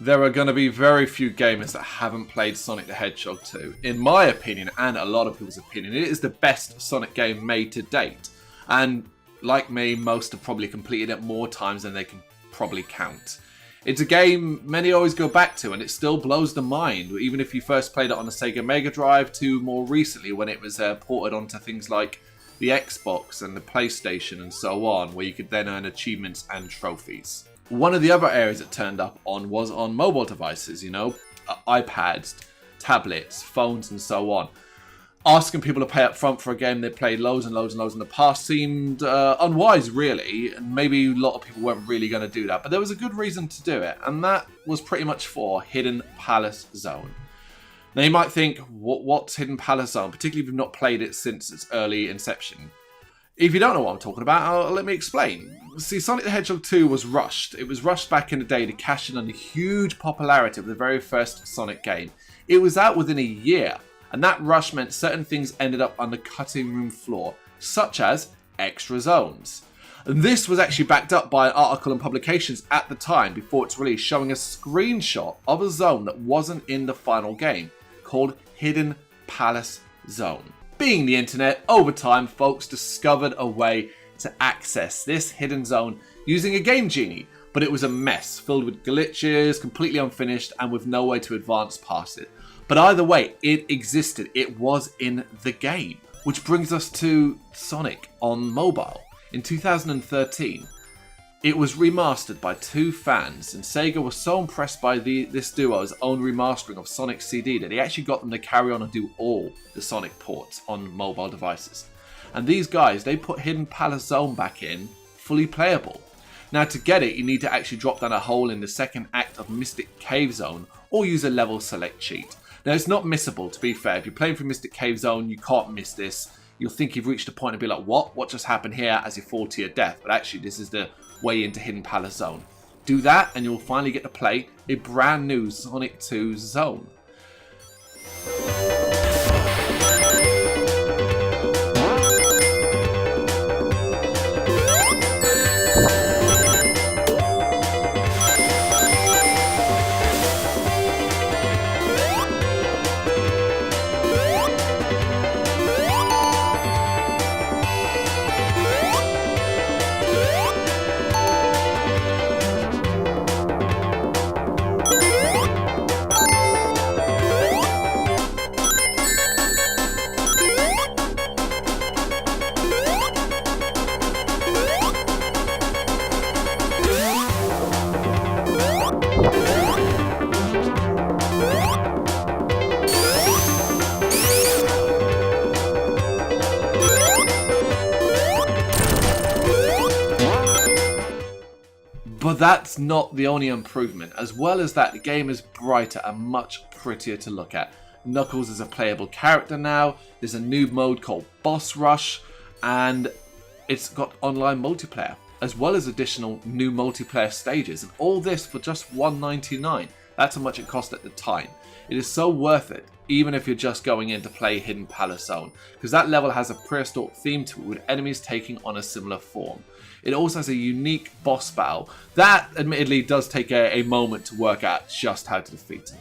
There are going to be very few gamers that haven't played Sonic the Hedgehog 2. In my opinion, and a lot of people's opinion, it is the best Sonic game made to date. And like me, most have probably completed it more times than they can probably count. It's a game many always go back to, and it still blows the mind, even if you first played it on the Sega Mega Drive to more recently when it was ported onto things like the Xbox and the PlayStation and so on, where you could then earn achievements and trophies. One of the other areas it turned up on was on mobile devices, you know, iPads, tablets, phones and so on. Asking people to pay up front for a game they played loads and loads and loads in the past seemed unwise, really, and maybe a lot of people weren't really going to do that, but there was a good reason to do it, and that was pretty much for Hidden Palace Zone. Now you might think, what's Hidden Palace Zone, particularly if you've not played it since its early inception. If you don't know what I'm talking about, let me explain. See, Sonic the Hedgehog 2 was rushed. It was rushed back in the day to cash in on the huge popularity of the very first Sonic game. It was out within a year, and that rush meant certain things ended up on the cutting room floor, such as extra zones. And this was actually backed up by an article in publications at the time before its release, showing a screenshot of a zone that wasn't in the final game, called Hidden Palace Zone. Being the internet, over time folks discovered a way to access this hidden zone using a Game Genie, but it was a mess, filled with glitches, completely unfinished, and with no way to advance past it. But either way, it existed, it was in the game. Which brings us to Sonic on mobile. In 2013, it was remastered by two fans, and Sega was so impressed by this duo's own remastering of Sonic CD that they actually got them to carry on and do all the Sonic ports on mobile devices. And these guys, they put Hidden Palace Zone back in, fully playable. Now to get it, you need to actually drop down a hole in the second act of Mystic Cave Zone, or use a level select cheat. Now it's not missable, to be fair. If you're playing through Mystic Cave Zone, you can't miss this. You'll think you've reached a point and be like, what just happened here, as you fall to your death. But actually this is the way into Hidden Palace Zone. Do that and you'll finally get to play a brand new Sonic 2 zone. But that's not the only improvement. As well as that, the game is brighter and much prettier to look at. Knuckles is a playable character now, there's a new mode called Boss Rush, and it's got online multiplayer, as well as additional new multiplayer stages, and all this for just $1.99. That's how much it cost at the time. It is so worth it, even if you're just going in to play Hidden Palace Zone, because that level has a prehistoric theme to it with enemies taking on a similar form. It also has a unique boss battle that admittedly does take a moment to work out just how to defeat it.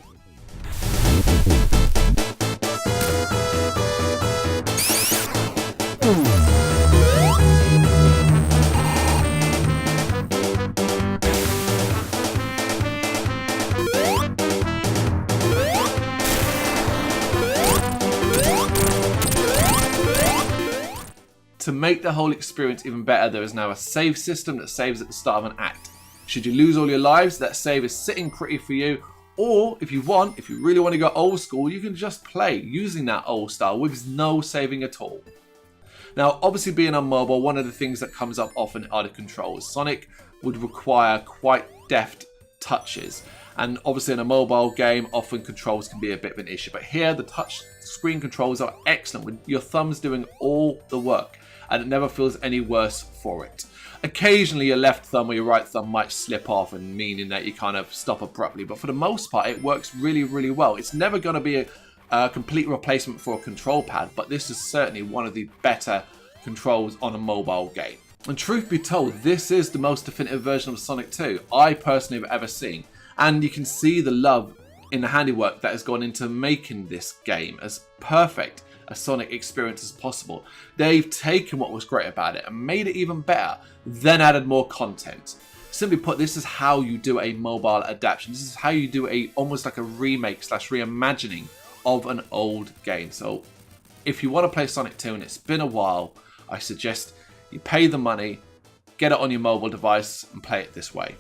To make the whole experience even better, there is now a save system that saves at the start of an act. Should you lose all your lives, that save is sitting pretty for you, or if you really want to go old school, you can just play using that old style with no saving at all. Now, obviously being on mobile, one of the things that comes up often are the controls. Sonic would require quite deft touches, and obviously in a mobile game, often controls can be a bit of an issue, but here the touch screen controls are excellent, with your thumbs doing all the work, and it never feels any worse for it. Occasionally your left thumb or your right thumb might slip off, and meaning that you kind of stop abruptly, but for the most part it works really, really well. It's never going to be a complete replacement for a control pad, but this is certainly one of the better controls on a mobile game. And truth be told, this is the most definitive version of Sonic 2 I personally have ever seen. And you can see the love in the handiwork that has gone into making this game as perfect a Sonic experience as possible. They've taken what was great about it and made it even better, then added more content. Simply put, this is how you do a mobile adaptation. This is how you do a almost like a remake / reimagining of an old game. So if you want to play Sonic 2 and it's been a while, I suggest you pay the money, get it on your mobile device and play it this way.